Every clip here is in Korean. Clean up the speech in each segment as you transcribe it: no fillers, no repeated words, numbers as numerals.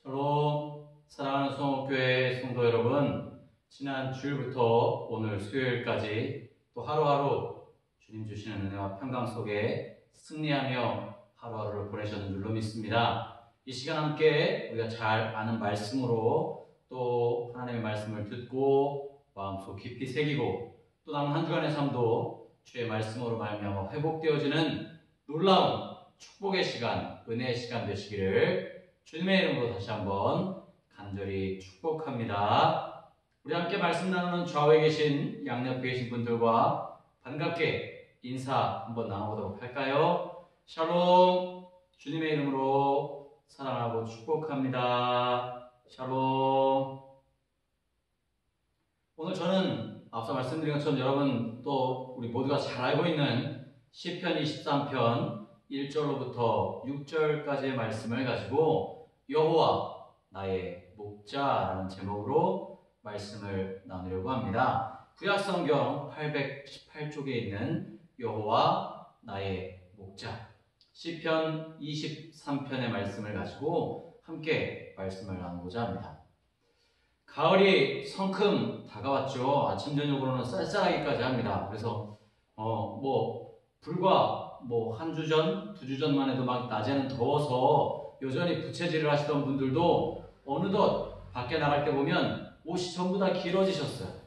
샬롬, 사랑하는 성목교회 성도 여러분, 지난 주일부터 오늘 수요일까지 또 하루하루 주님 주시는 은혜와 평강 속에 승리하며 하루하루를 보내셨는 줄로 믿습니다. 이 시간 함께 우리가 잘 아는 말씀으로 또 하나님의 말씀을 듣고 마음속 깊이 새기고 또 남은 한 주간의 삶도 주의 말씀으로 말미암아 회복되어지는 놀라운 축복의 시간, 은혜의 시간 되시기를 주님의 이름으로 다시 한번 간절히 축복합니다. 우리 함께 말씀 나누는 좌우에 계신 양옆에 계신 분들과 반갑게 인사 한번 나눠보도록 할까요? 샬롬, 주님의 이름으로 사랑하고 축복합니다. 샬롬. 오늘 저는 앞서 말씀드린 것처럼 여러분 또 우리 모두가 잘 알고 있는 시편 23편 1절로부터 6절까지의 말씀을 가지고 여호와 나의 목자라는 제목으로 말씀을 나누려고 합니다. 구약성경 818쪽에 있는 여호와 나의 목자, 시편 23편의 말씀을 가지고 함께 말씀을 나누고자 합니다. 가을이 성큼 다가왔죠. 아침 저녁으로는 쌀쌀하기까지 합니다. 그래서 불과 한 주 전, 두 주 전만 해도 막 낮에는 더워서 여전히 부채질을 하시던 분들도 어느덧 밖에 나갈 때 보면 옷이 전부 다 길어지셨어요.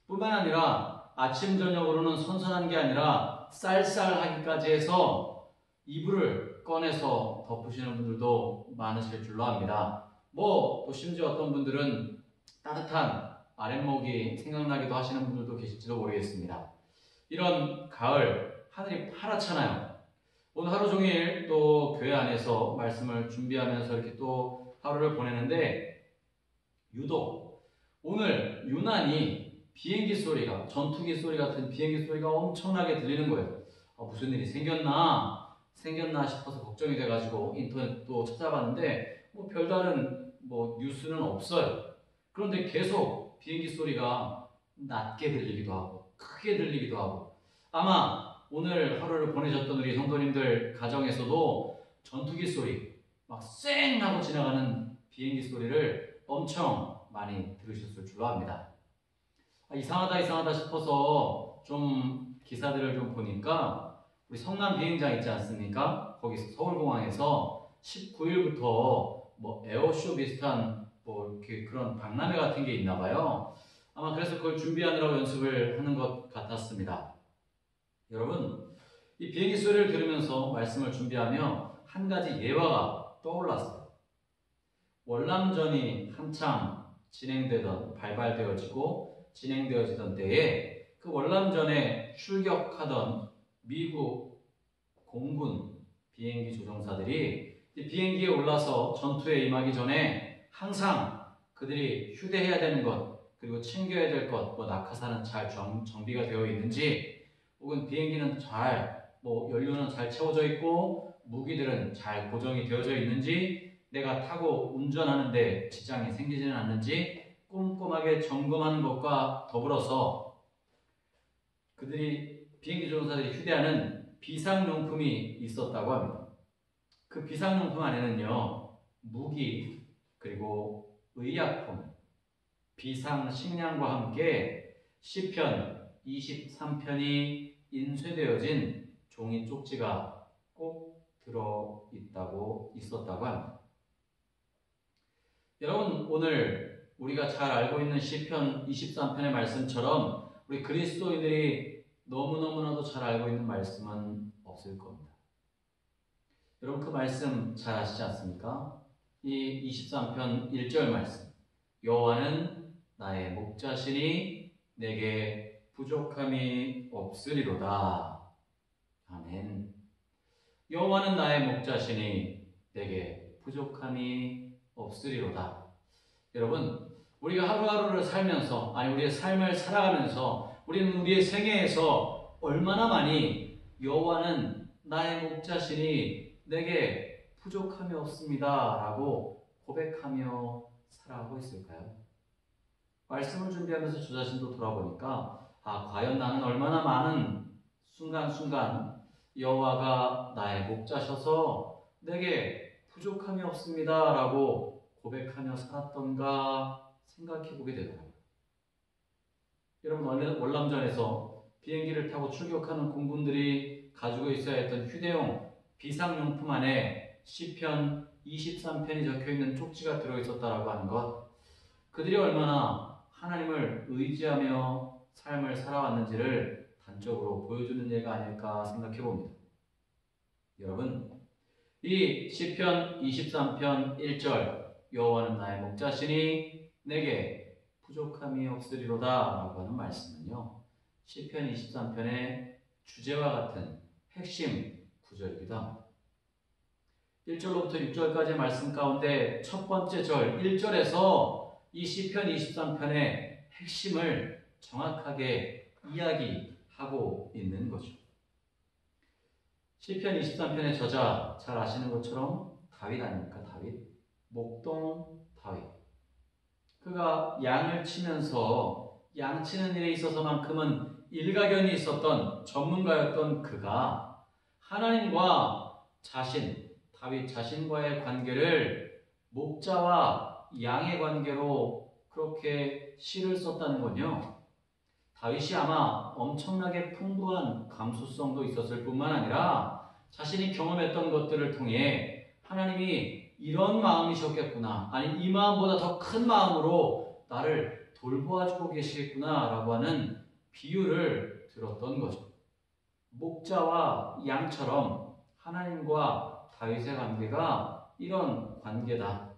뿐만 아니라 아침 저녁으로는 선선한 게 아니라 쌀쌀하기까지 해서 이불을 꺼내서 덮으시는 분들도 많으실 줄로 압니다. 또 심지어 어떤 분들은 따뜻한 아랫목이 생각나기도 하시는 분들도 계실지도 모르겠습니다. 이런 가을 하늘이 파랗잖아요. 오늘 하루 종일 또 교회 안에서 말씀을 준비하면서 이렇게 또 하루를 보내는데 유독 오늘 유난히 비행기 소리가, 전투기 소리 같은 비행기 소리가 엄청나게 들리는 거예요. 무슨 일이 생겼나 싶어서 걱정이 돼가지고 인터넷도 찾아봤는데 별다른 뉴스는 없어요. 그런데 계속 비행기 소리가 낮게 들리기도 하고 크게 들리기도 하고, 아마 오늘 하루를 보내셨던 우리 성도님들 가정에서도 전투기 소리, 막 쌩 하고 지나가는 비행기 소리를 엄청 많이 들으셨을 줄로 압니다. 이상하다 싶어서 좀 기사들을 좀 보니까 우리 성남 비행장 있지 않습니까? 거기서 서울공항에서 19일부터 에어쇼 비슷한 이렇게 그런 박람회 같은 게 있나 봐요. 아마 그래서 그걸 준비하느라고 연습을 하는 것 같았습니다. 여러분, 이 비행기 소리를 들으면서 말씀을 준비하며 한 가지 예화가 떠올랐어요. 월남전이 한참 발발되어지고 진행되어지던 때에 그 월남전에 출격하던 미국 공군 비행기 조종사들이 비행기에 올라서 전투에 임하기 전에 항상 그들이 휴대해야 되는 것, 그리고 챙겨야 될 것, 낙하산은 잘 정비가 되어 있는지, 혹은 비행기는 잘, 연료는 잘 채워져 있고 무기들은 잘 고정이 되어져 있는지, 내가 타고 운전하는데 지장이 생기지는 않는지 꼼꼼하게 점검하는 것과 더불어서 그들이 비행기 조종사들이 휴대하는 비상용품이 있었다고 합니다. 그 비상용품 안에는요, 무기, 그리고 의약품, 비상식량과 함께 시편 23편이 인쇄되어진 종이 쪽지가 꼭 있었다고 합니다. 여러분, 오늘 우리가 잘 알고 있는 시편 23편의 말씀처럼 우리 그리스도인들이 너무너무나도 잘 알고 있는 말씀은 없을 겁니다. 여러분, 그 말씀 잘 아시지 않습니까? 이 23편 1절 말씀, 여호와는 나의 목자시니 내게 부족함이 없으리로다. 아멘. 여호와는 나의 목자시니 내게 부족함이 없으리로다. 여러분, 우리가 하루하루를 살면서, 우리의 삶을 살아가면서 우리는 우리의 생애에서 얼마나 많이 여호와는 나의 목자시니 내게 부족함이 없습니다 라고 고백하며 살아가고 있을까요? 말씀을 준비하면서 저 자신도 돌아보니까 과연 나는 얼마나 많은 순간순간 여호와가 나의 목자셔서 내게 부족함이 없습니다 라고 고백하며 살았던가 생각해 보게 되더라고요. 여러분, 월남전에서 비행기를 타고 출격하는 공군들이 가지고 있어야 했던 휴대용 비상용품 안에 시편 23편이 적혀있는 쪽지가 들어있었다라고 하는 것, 그들이 얼마나 하나님을 의지하며 삶을 살아왔는지를 단적으로 보여주는 예가 아닐까 생각해 봅니다. 여러분, 이 시편 23편 1절, 여호와는 나의 목자시니 내게 부족함이 없으리로다 라고 하는 말씀은요, 시편 23편의 주제와 같은 핵심 구절이기도 합니다. 1절로부터 6절까지의 말씀 가운데 첫 번째 절 1절에서 이 시편 23편의 핵심을 정확하게 이야기하고 있는 거죠. 시편 23편의 저자, 잘 아시는 것처럼 다윗 아닙니까? 다윗. 목동 다윗. 그가 양을 치면서 양치는 일에 있어서만큼은 일가견이 있었던 전문가였던 그가 하나님과 다윗 자신과의 관계를 목자와 양의 관계로 그렇게 시를 썼다는 건요, 다윗이 아마 엄청나게 풍부한 감수성도 있었을 뿐만 아니라 자신이 경험했던 것들을 통해 하나님이 이런 마음이셨겠구나, 아니 이 마음보다 더 큰 마음으로 나를 돌보아주고 계시겠구나 라고 하는 비유를 들었던 거죠. 목자와 양처럼 하나님과 다윗의 관계가 이런 관계다.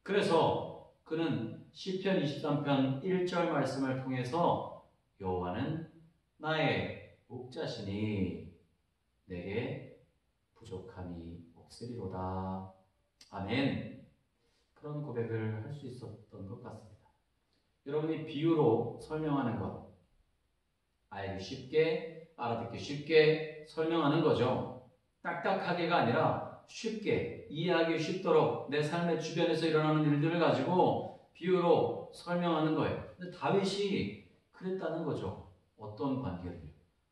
그래서 그는 시편 23편 1절 말씀을 통해서 여호와는 나의 목자시니 내게 부족함이 없으리로다. 아멘. 그런 고백을 할 수 있었던 것 같습니다. 여러분이 비유로 설명하는 것, 알기 쉽게, 알아듣기 쉽게 설명하는 거죠. 딱딱하게가 아니라 쉽게, 이해하기 쉽도록 내 삶의 주변에서 일어나는 일들을 가지고 비유로 설명하는 거예요. 근데 다윗이 그랬다는 거죠. 어떤 관계를요?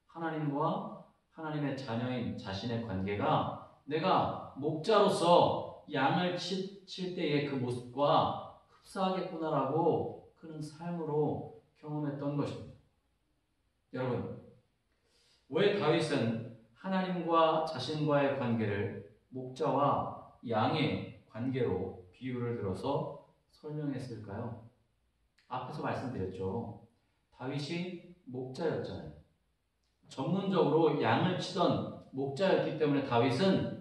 하나님과 하나님의 자녀인 자신의 관계가 내가 목자로서 양을 칠 때의 그 모습과 흡사하겠구나라고 그는 삶으로 경험했던 것입니다. 여러분, 왜 다윗은 하나님과 자신과의 관계를 목자와 양의 관계로 비유를 들어서 설명했을까요? 앞에서 말씀드렸죠. 다윗이 목자였잖아요. 전문적으로 양을 치던 목자였기 때문에 다윗은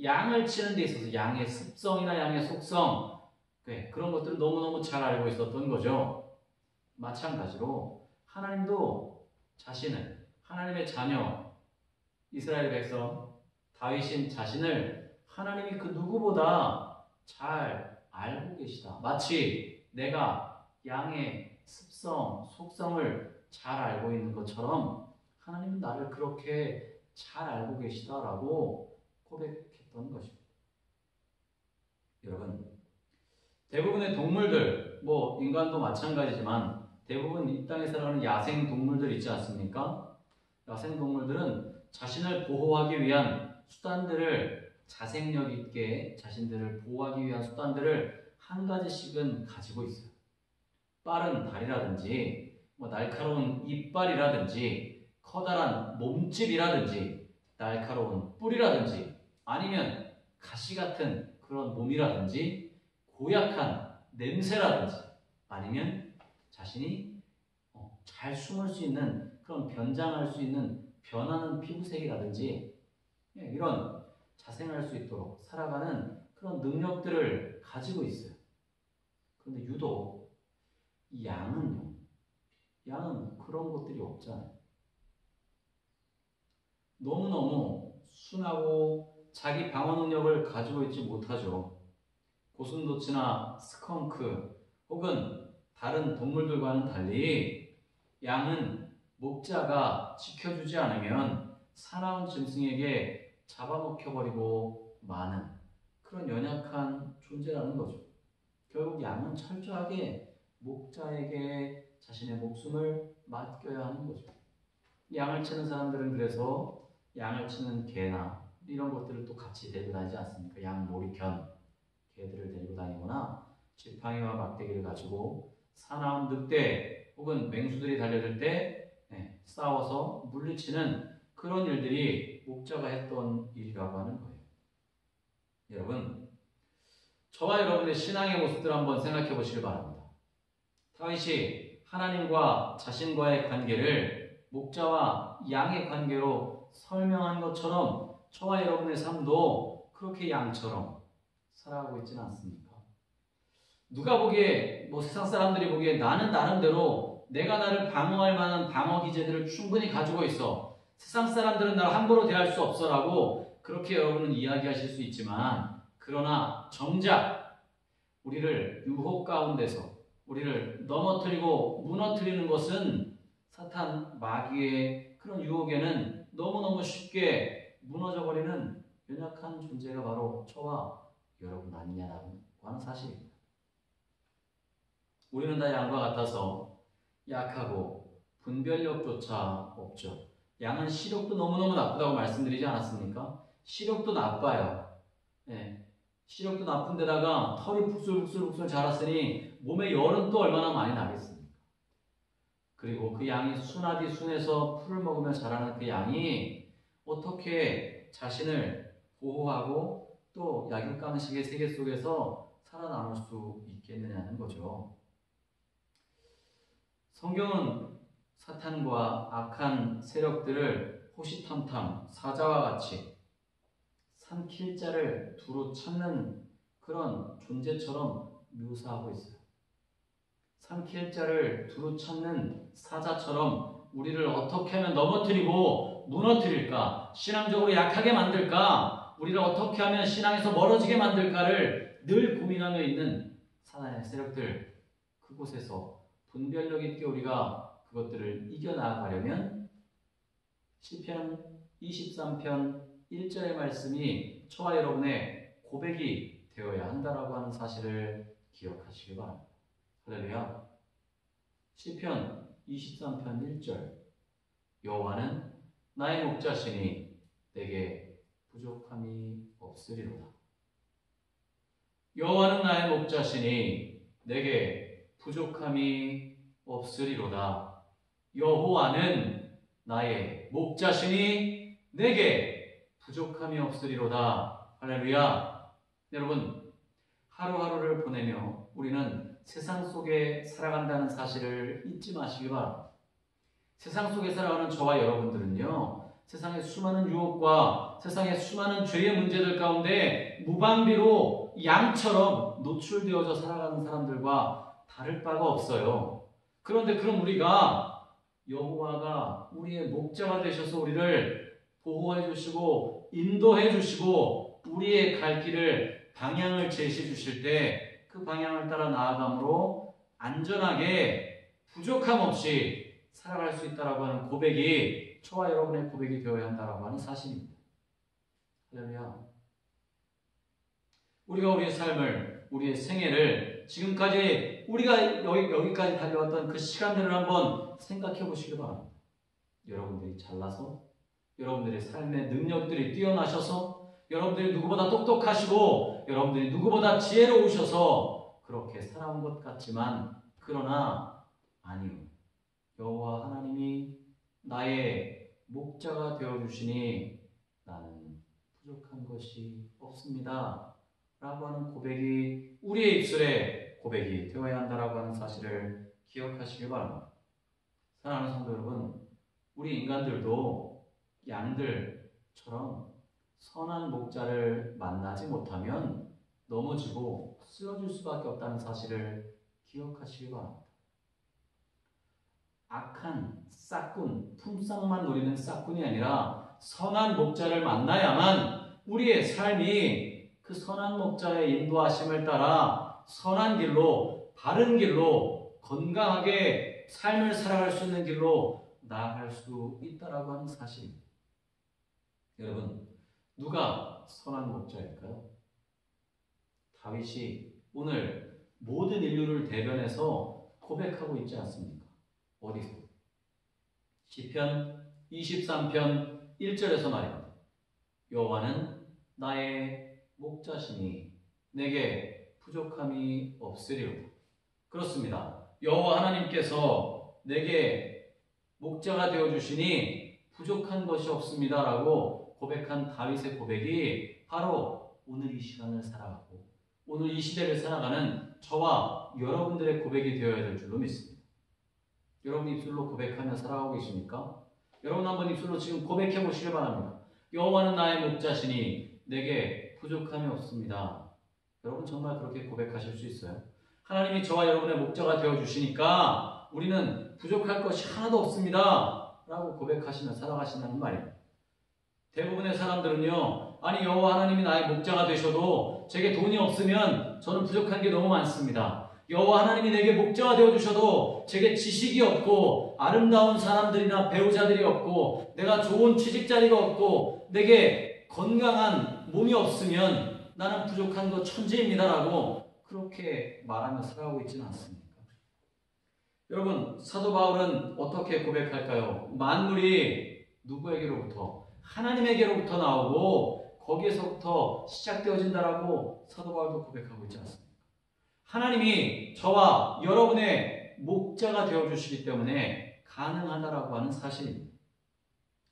양을 치는 데 있어서 양의 습성이나 양의 속성, 그런 것들을 너무너무 잘 알고 있었던 거죠. 마찬가지로 하나님도 자신을, 하나님의 자녀, 이스라엘 백성, 다윗인 자신을 하나님이 그 누구보다 잘 알고 계시다. 마치 내가 양의 습성, 속성을 잘 알고 있는 것처럼 하나님은 나를 그렇게 잘 알고 계시다라고 고백했던 것입니다. 여러분, 대부분의 동물들, 인간도 마찬가지지만 대부분 이 땅에 살아가는 야생 동물들 있지 않습니까? 야생 동물들은 자신을 보호하기 위한 수단들을, 자생력 있게 자신들을 보호하기 위한 수단들을 한 가지씩은 가지고 있어요. 빠른 다리라든지, 날카로운 이빨이라든지, 커다란 몸집이라든지, 날카로운 뿔이라든지, 아니면 가시 같은 그런 몸이라든지, 고약한 냄새라든지, 아니면 자신이 잘 숨을 수 있는, 그런 변장할 수 있는 변하는 피부색이라든지, 이런 자생할 수 있도록 살아가는 그런 능력들을 가지고 있어요. 그런데 유독 이 양은 그런 것들이 없잖아요. 너무너무 순하고 자기 방어 능력을 가지고 있지 못하죠. 고슴도치나 스컹크 혹은 다른 동물들과는 달리 양은 목자가 지켜주지 않으면 사나운 짐승에게 잡아먹혀버리고 마는 그런 연약한 존재라는 거죠. 결국 양은 철저하게 목자에게 자신의 목숨을 맡겨야 하는 거죠. 양을 치는 사람들은 그래서 양을 치는 개나 이런 것들을 또 같이 데리고 다니지 않습니까? 양 모리견, 개들을 데리고 다니거나 지팡이와 막대기를 가지고 사나운 늑대 혹은 맹수들이 달려들 때 싸워서 물리치는 그런 일들이 목자가 했던 일이라고 하는 거예요. 여러분, 저와 여러분의 신앙의 모습들 한번 생각해 보시길 바랍니다. 다윗이 하나님과 자신과의 관계를 목자와 양의 관계로 설명한 것처럼 저와 여러분의 삶도 그렇게 양처럼 살아가고 있지는 않습니까? 누가 보기에 세상 사람들이 보기에 나는 나름대로 내가 나를 방어할 만한 방어 기제들을 충분히 가지고 있어. 세상 사람들은 나를 함부로 대할 수 없어라고 그렇게 여러분은 이야기하실 수 있지만, 그러나 정작 우리를 유혹 가운데서 우리를 넘어뜨리고 무너뜨리는 것은 사탄 마귀의 그런 유혹에는 너무너무 쉽게 무너져버리는 연약한 존재가 바로 저와 여러분 아니냐라고 하는 사실입니다. 우리는 다 양과 같아서 약하고 분별력조차 없죠. 양은 시력도 너무너무 나쁘다고 말씀드리지 않았습니까? 시력도 나빠요. 시력도 나쁜 데다가 털이 북슬북슬 자랐으니 몸에 열은 또 얼마나 많이 나겠습니까? 그리고 그 양이 순하디 순해서 풀을 먹으며 자라는 그 양이 어떻게 자신을 보호하고 또 약육강식의 세계 속에서 살아남을 수 있겠느냐는 거죠. 성경은 사탄과 악한 세력들을 호시탐탐 사자와 같이 삼킬 자를 두루 찾는 그런 존재처럼 묘사하고 있어요. 삼킬 자를 두루 찾는 사자처럼 우리를 어떻게 하면 넘어뜨리고 무너뜨릴까, 신앙적으로 약하게 만들까, 우리를 어떻게 하면 신앙에서 멀어지게 만들까를 늘 고민하며 있는 사단의 세력들, 그곳에서 분별력 있게 우리가 그것들을 이겨나가려면 시편 23편 1절의 말씀이 저와 여러분의 고백이 되어야 한다라고 하는 사실을 기억하시기 바랍니다. 할렐루야. 시편 23편 1절, 여호와는 나의 목자시니 내게 부족함이 없으리로다. 여호와는 나의 목자시니 내게 부족함이 없으리로다. 여호와는 나의 목자시니 내게 부족함이 없으리로다. 할렐루야. 여러분, 하루하루를 보내며 우리는 세상 속에 살아간다는 사실을 잊지 마시기 바랍니다. 세상 속에 살아가는 저와 여러분들은요, 세상의 수많은 유혹과 세상의 수많은 죄의 문제들 가운데 무방비로 양처럼 노출되어져 살아가는 사람들과 다를 바가 없어요. 그런데 그럼 우리가 여호와가 우리의 목자가 되셔서 우리를 보호해 주시고 인도해 주시고 우리의 갈 길을 방향을 제시해 주실 때 그 방향을 따라 나아감으로 안전하게 부족함 없이 살아갈 수 있다라고 하는 고백이 저와 여러분의 고백이 되어야 한다라고 하는 사실입니다. 할렐루야. 우리가 우리의 삶을, 우리의 생애를 지금까지 우리가 여기까지 달려왔던 그 시간들을 한번 생각해 보시기 바랍니다. 여러분들이 잘나서, 여러분들의 삶의 능력들이 뛰어나셔서, 여러분들이 누구보다 똑똑하시고 여러분들이 누구보다 지혜로우셔서 그렇게 살아온 것 같지만, 그러나 아니요. 여호와 하나님이 나의 목자가 되어주시니 나는 부족한 것이 없습니다 라고 하는 고백이 우리의 입술에 고백이 되어야 한다라고 하는 사실을 기억하시기 바랍니다. 사랑하는 성도 여러분, 우리 인간들도 양들처럼 선한 목자를 만나지 못하면 넘어지고 쓰러질 수밖에 없다는 사실을 기억하시기 바랍니다. 악한 싹군, 품삯만 노리는 싹군이 아니라 선한 목자를 만나야만 우리의 삶이 그 선한 목자의 인도하심을 따라 선한 길로, 바른 길로, 건강하게 삶을 살아갈 수 있는 길로 나아갈 수 있다라고 하는 사실입니다. 여러분, 누가 선한 목자일까요? 다윗이 오늘 모든 인류를 대변해서 고백하고 있지 않습니까? 어디서? 시편 23편 1절에서 말입니다. 여호와는 나의 목자시니 내게 부족함이 없으리로다. 그렇습니다. 여호와 하나님께서 내게 목자가 되어주시니 부족한 것이 없습니다라고 고백한 다윗의 고백이 바로 오늘 이 시간을 살아가고 오늘 이 시대를 살아가는 저와 여러분들의 고백이 되어야 될 줄로 믿습니다. 여러분 입술로 고백하며 살아가고 계십니까? 여러분 한번 입술로 지금 고백해 보시길 바랍니다. 여호와는 나의 목자시니 내게 부족함이 없습니다. 여러분 정말 그렇게 고백하실 수 있어요? 하나님이 저와 여러분의 목자가 되어주시니까 우리는 부족할 것이 하나도 없습니다 라고 고백하시며 살아가신다는 말입니다. 대부분의 사람들은요, 아니 여호와 하나님이 나의 목자가 되셔도 제게 돈이 없으면 저는 부족한 게 너무 많습니다. 여호와 하나님이 내게 목자가 되어주셔도 제게 지식이 없고 아름다운 사람들이나 배우자들이 없고 내가 좋은 취직자리가 없고 내게 건강한 몸이 없으면 나는 부족한 거 천지입니다라고 그렇게 말하며 살아가고 있지는 않습니까? 여러분 사도 바울은 어떻게 고백할까요? 만물이 누구에게로부터? 하나님에게로부터 나오고 거기에서부터 시작되어진다라고 사도 바울도 고백하고 있지 않습니까? 하나님이 저와 여러분의 목자가 되어주시기 때문에 가능하다라고 하는 사실입니다.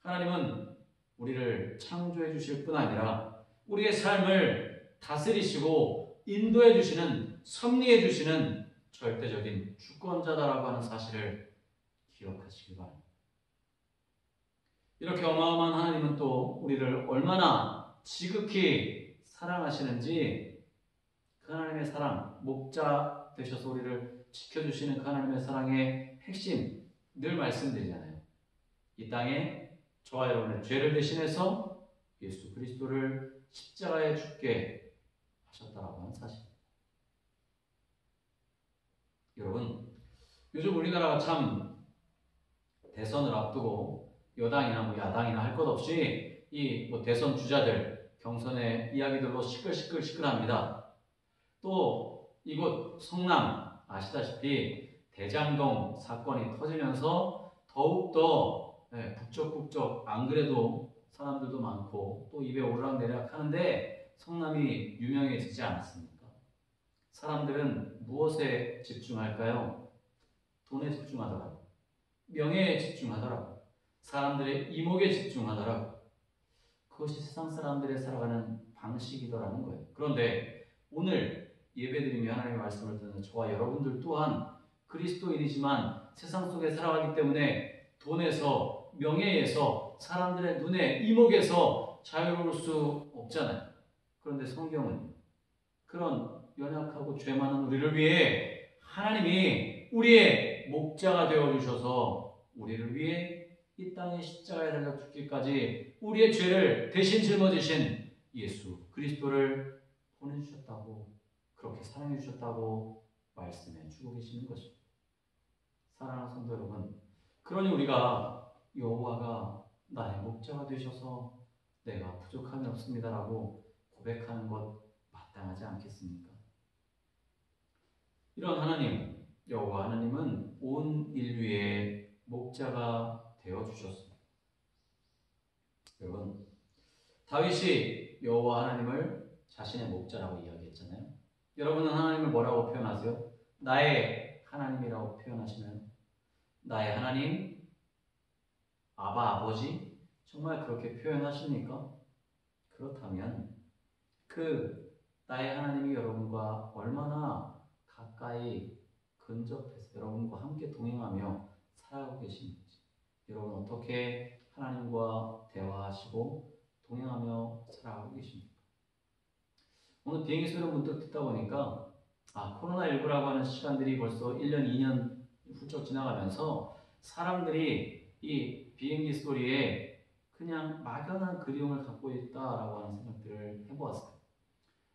하나님은 우리를 창조해 주실 뿐 아니라 우리의 삶을 다스리시고 인도해 주시는, 섭리해 주시는 절대적인 주권자다라고 하는 사실을 기억하시기 바랍니다. 이렇게 어마어마한 하나님은 또 우리를 얼마나 지극히 사랑하시는지 그 하나님의 사랑, 목자 되셔서 우리를 지켜주시는 그 하나님의 사랑의 핵심 늘 말씀드리잖아요. 이 땅에 저와 여러분의 죄를 대신해서 예수 그리스도를 십자가에 죽게 하셨다라고 하는 사실입니다. 여러분, 요즘 우리나라가 참 대선을 앞두고 여당이나 야당이나 할 것 없이 이 대선 주자들 경선의 이야기들로 시끌시끌합니다. 또 이곳 성남 아시다시피 대장동 사건이 터지면서 더욱더 북적북적 안 그래도 사람들도 많고 또 입에 오르락내리락 하는데 성남이 유명해지지 않았습니까? 사람들은 무엇에 집중할까요? 돈에 집중하더라고요. 명예에 집중하더라고요. 사람들의 이목에 집중하더라고요. 그것이 세상 사람들의 살아가는 방식이더라는 거예요. 그런데 오늘 예배드리며 하나님의 말씀을 듣는 저와 여러분들 또한 그리스도인이지만 세상 속에 살아가기 때문에 돈에서, 명예에서, 사람들의 눈에, 이목에서 자유로울 수 없잖아요. 그런데 성경은 그런 연약하고 죄 많은 우리를 위해 하나님이 우리의 목자가 되어주셔서 우리를 위해 이 땅의 십자가에 달려 죽기까지 우리의 죄를 대신 짊어지신 예수 그리스도를 보내주셨다고, 그렇게 사랑해 주셨다고 말씀해 주고 계시는 것입니다. 사랑하는 성도 여러분, 그러니 우리가 여호와가 나의 목자가 되셔서 내가 부족함이 없습니다라고 고백하는 것 마땅하지 않겠습니까? 이런 하나님, 여호와 하나님은 온 인류의 목자가 되어주셨습니다. 여러분, 다윗이 여호와 하나님을 자신의 목자라고 이야기했잖아요. 여러분은 하나님을 뭐라고 표현하세요? 나의 하나님이라고 표현하시나요? 나의 하나님, 아바, 아버지? 정말 그렇게 표현하십니까? 그렇다면 그 나의 하나님이 여러분과 얼마나 가까이 근접해서 여러분과 함께 동행하며 살아가고 계신지, 여러분 어떻게 하나님과 대화하시고 동행하며 살아가고 계십니까? 오늘 비행기 소리를 문득 듣다 보니까 코로나19라고 하는 시간들이 벌써 1년, 2년 훌쩍 지나가면서 사람들이 이 비행기 소리에 그냥 막연한 그리움을 갖고 있다라고 하는 생각들을 해보았어요.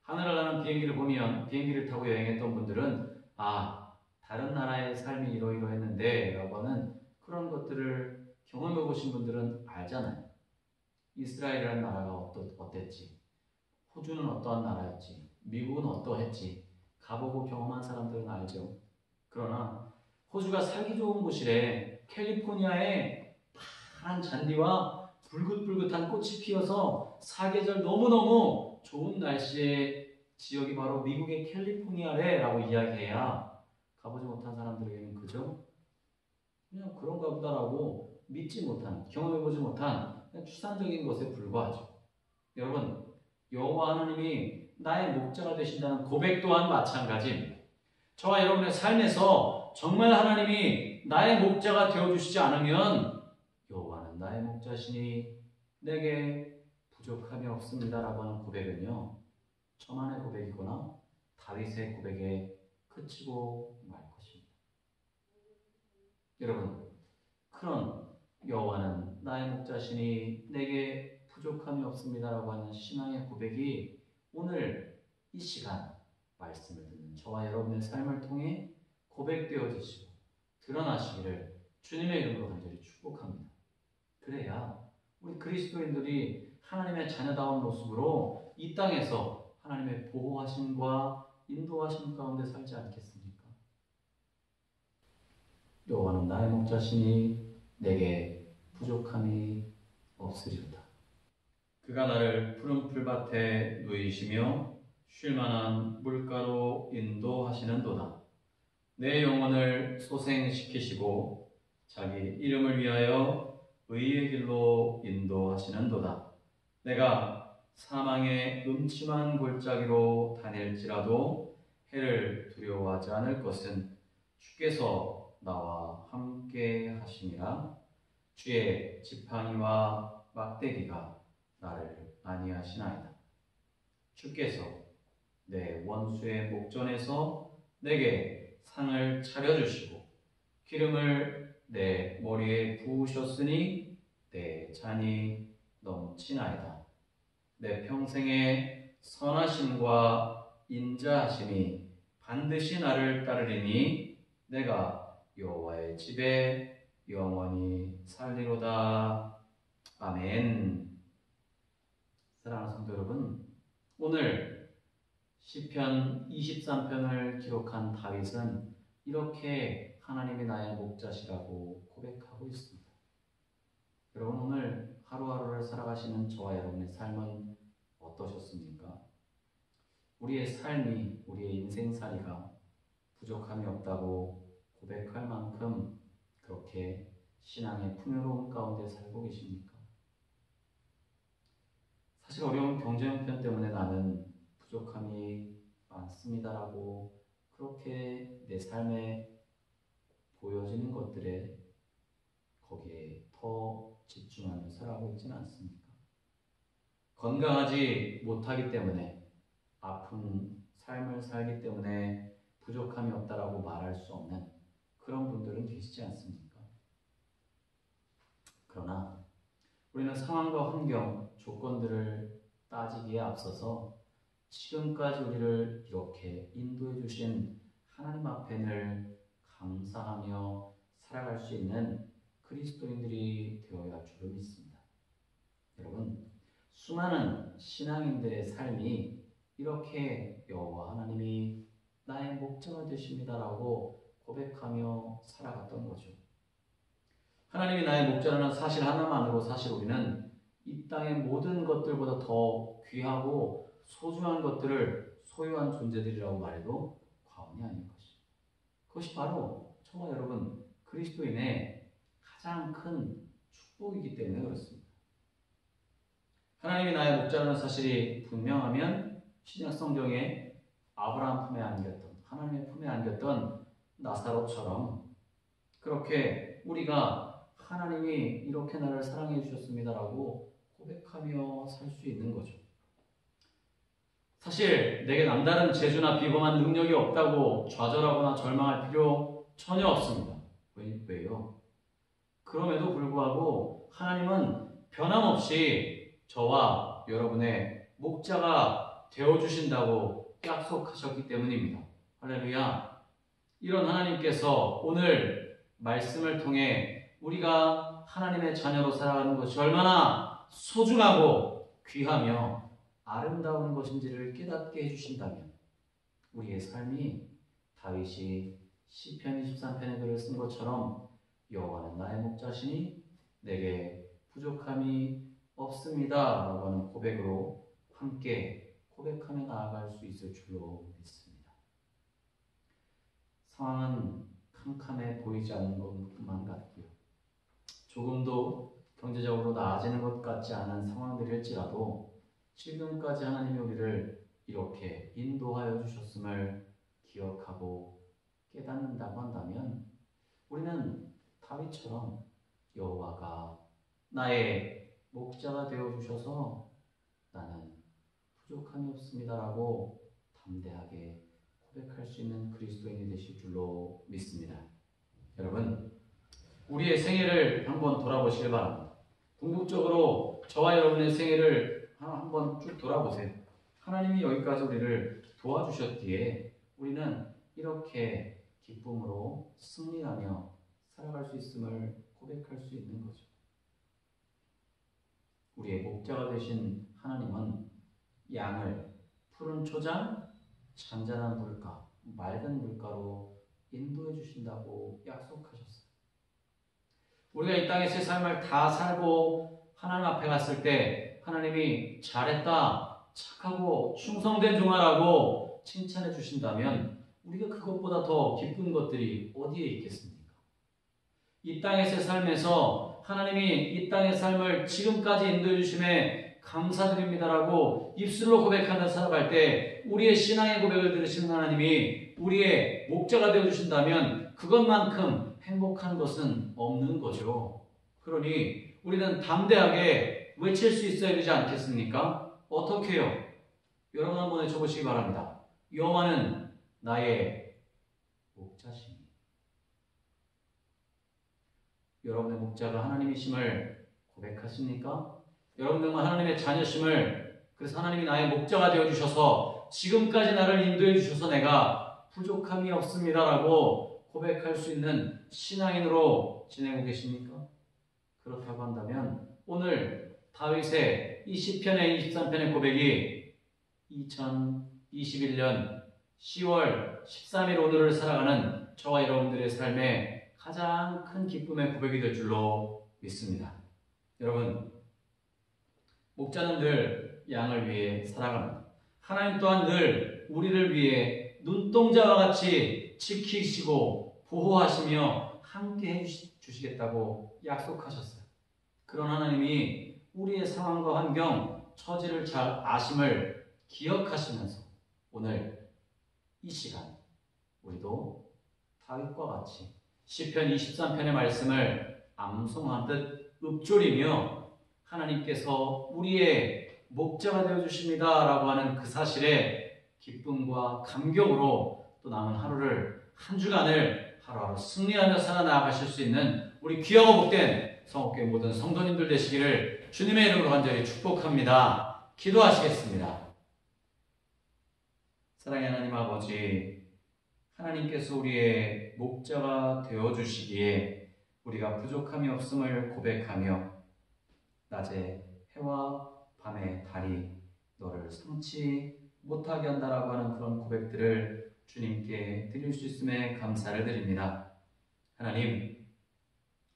하늘을 나는 비행기를 보면 비행기를 타고 여행했던 분들은 다른 나라의 삶이 이러이러했는데 라고 하는 그런 것들을 경험해 보신 분들은 알잖아요. 이스라엘이라는 나라가 어땠지, 호주는 어떠한 나라였지, 미국은 어떠했지, 가보고 경험한 사람들은 알죠. 그러나 호주가 살기 좋은 곳이래. 캘리포니아의 파란 잔디와 불긋불긋한 꽃이 피어서 사계절 너무너무 좋은 날씨에 지역이 바로 미국의 캘리포니아래라고 이야기해야 가보지 못한 사람들에게는 그저 그냥 그런가 보다라고 믿지 못한, 경험해보지 못한 그냥 추상적인 것에 불과하죠. 여러분, 여호와 하나님이 나의 목자가 되신다는 고백 또한 마찬가지입니다. 저와 여러분의 삶에서 정말 하나님이 나의 목자가 되어주시지 않으면 여호와는 나의 목자시니 내게 부족함이 없습니다라고 하는 고백은요, 저만의 고백이거나 다윗의 고백에 그치고 말 것입니다. 여러분, 그런 여호와는 나의 목자시니 내게 부족함이 없습니다라고 하는 신앙의 고백이 오늘 이 시간 말씀을 듣는 저와 여러분의 삶을 통해 고백되어지시고 드러나시기를 주님의 이름으로 간절히 축복합니다. 그래야 우리 그리스도인들이 하나님의 자녀다운 모습으로 이 땅에서 하나님의 보호하심과 인도하심 가운데 살지 않겠습니까? 여호와는 나의 목자시니 내게 부족함이 없으리로다. 그가 나를 푸른 풀밭에 누이시며 쉴만한 물가로 인도하시는도다. 내 영혼을 소생시키시고 자기 이름을 위하여 의의 길로 인도하시는도다. 내가 사망의 음침한 골짜기로 다닐지라도 해를 두려워하지 않을 것은 주께서 나와 함께 하심이라. 주의 지팡이와 막대기가 나를 안위하시나이다. 주께서 내 원수의 목전에서 내게 상을 차려주시고 기름을 내 머리에 부으셨으니 내 잔이 넘치나이다. 내 평생의 선하심과 인자하심이 반드시 나를 따르리니 내가 여호와의 집에 영원히 살리로다. 아멘. 사랑하는 성도 여러분, 오늘 시편 23편을 기록한 다윗은 이렇게 하나님이 나의 목자시라고 고백하고 있습니다. 여러분, 오늘 하루하루를 살아가시는 저와 여러분의 삶은 어떠셨습니까? 우리의 삶이, 우리의 인생살이가 부족함이 없다고 고백할 만큼 그렇게 신앙의 풍요로움 가운데 살고 계십니까? 사실 어려운 경제 형편 때문에 나는 부족함이 많습니다라고 그렇게 내 삶에 보여지는 것들에 거기에 더 집중하며 살아가고 있지는 않습니까? 건강하지 못하기 때문에, 아픈 삶을 살기 때문에 부족함이 없다라고 말할 수 없는 그런 분들은 계시지 않습니까? 그러나 우리는 상황과 환경, 조건들을 따지기에 앞서서 지금까지 우리를 이렇게 인도해 주신 하나님 앞에 늘 감사하며 살아갈 수 있는 그리스도인들이 되어야 할 줄을 믿습니다. 여러분, 수많은 신앙인들의 삶이 이렇게 여호와 하나님이 나의 목자가 되십니다라고 고백하며 살아갔던 거죠. 하나님이 나의 목자라는 사실 하나만으로 사실 우리는 이 땅의 모든 것들보다 더 귀하고 소중한 것들을 소유한 존재들이라고 말해도 과언이 아닐 것입니다. 그것이 바로 저와 여러분 그리스도인의 가장 큰 축복이기 때문에 그렇습니다. 하나님이 나의 목자라는 사실이 분명하면 신약 성경에 아브라함 품에 안겼던, 하나님의 품에 안겼던 나사로처럼 그렇게 우리가 하나님이 이렇게 나를 사랑해 주셨습니다라고 고백하며 살 수 있는 거죠. 사실 내게 남다른 재주나 비범한 능력이 없다고 좌절하거나 절망할 필요 전혀 없습니다. 왜요? 그럼에도 불구하고 하나님은 변함없이 저와 여러분의 목자가 되어주신다고 약속하셨기 때문입니다. 할렐루야. 이런 하나님께서 오늘 말씀을 통해 우리가 하나님의 자녀로 살아가는 것이 얼마나 소중하고 귀하며 아름다운 것인지를 깨닫게 해주신다면 우리의 삶이 다윗이 시편 23편의 글을 쓴 것처럼 여호와는 나의 목자시니 내게 부족함이 없습니다 라고 하는 고백으로 함께 고백하며 나아갈 수 있을 줄로 믿습니다. 상황은 캄캄해 보이지 않는 것만 같고요. 조금도 경제적으로 나아지는 것 같지 않은 상황들일지라도 지금까지 하나님이 우리를 이렇게 인도하여 주셨음을 기억하고 깨닫는다고 한다면 우리는 다윗처럼 여호와가 나의 목자가 되어 주셔서 나는 부족함이 없습니다라고 담대하게 고백할 수 있는 그리스도인이 되실 줄로 믿습니다. 여러분, 우리의 생애를 한번 돌아보시길 바랍니다. 궁극적으로 저와 여러분의 생애를 한번 쭉 돌아보세요. 하나님이 여기까지 우리를 도와주셨기에 우리는 이렇게 기쁨으로 승리하며 살아갈 수 있음을 고백할 수 있는 거죠. 우리의 목자가 되신 하나님은 양을 푸른 초장, 잔잔한 물가, 맑은 물가로 인도해 주신다고 약속하셨어요. 우리가 이 땅에서의 삶을 다 살고 하나님 앞에 갔을 때 하나님이 잘했다, 착하고 충성된 종아라고 칭찬해 주신다면 우리가 그것보다 더 기쁜 것들이 어디에 있겠습니까? 이 땅에서의 삶에서 하나님이 이 땅의 삶을 지금까지 인도해 주심에 감사드립니다라고 입술로 고백하며 살아갈 때 우리의 신앙의 고백을 들으시는 하나님이 우리의 목자가 되어주신다면 그것만큼 행복한 것은 없는 거죠. 그러니 우리는 담대하게 외칠 수 있어야 되지 않겠습니까? 어떻게 해요? 여러분 한번 외쳐보시기 바랍니다. 여호와는 나의 목자시니. 여러분의 목자가 하나님이심을 고백하십니까? 여러분들만 하나님의 자녀심을, 그래서 하나님이 나의 목자가 되어주셔서 지금까지 나를 인도해 주셔서 내가 부족함이 없습니다라고 고백할 수 있는 신앙인으로 지내고 계십니까? 그렇다고 한다면 오늘 다윗의 이 시편의 23편의 고백이 2021년 10월 13일 오늘을 살아가는 저와 여러분들의 삶에 가장 큰 기쁨의 고백이 될 줄로 믿습니다. 여러분, 목자는 늘 양을 위해 살아갑니다. 하나님 또한 늘 우리를 위해 눈동자와 같이 지키시고 보호하시며 함께 해주시겠다고 약속하셨어요. 그런 하나님이 우리의 상황과 환경, 처지를 잘 아심을 기억하시면서 오늘 이 시간 우리도 다윗과 같이 시편 23편의 말씀을 암송하듯 읊조리며 하나님께서 우리의 목자가 되어주십니다 라고 하는 그 사실에 기쁨과 감격으로 또 남은 하루를, 한 주간을 하루하루 승리하며 살아나가실 수 있는 우리 귀하고 복된 성옥교회 모든 성도님들 되시기를 주님의 이름으로 간절히 축복합니다. 기도하시겠습니다. 사랑의 하나님 아버지, 하나님께서 우리의 목자가 되어주시기에 우리가 부족함이 없음을 고백하며 낮에 해와 밤에 달이 너를 성치 못하게 한다라고 하는 그런 고백들을 주님께 드릴 수 있음에 감사를 드립니다. 하나님,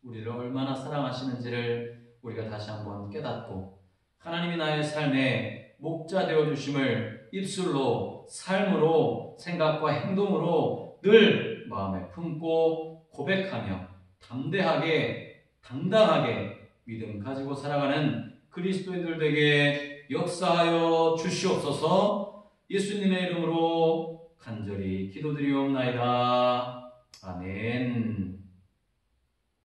우리를 얼마나 사랑하시는지를 우리가 다시 한번 깨닫고 하나님이 나의 삶에 목자 되어주심을 입술로, 삶으로, 생각과 행동으로 늘 마음에 품고 고백하며 담대하게, 당당하게 믿음 가지고 살아가는 그리스도인들 되게 역사하여 주시옵소서. 예수님의 이름으로 간절히 기도드리옵나이다. 아멘.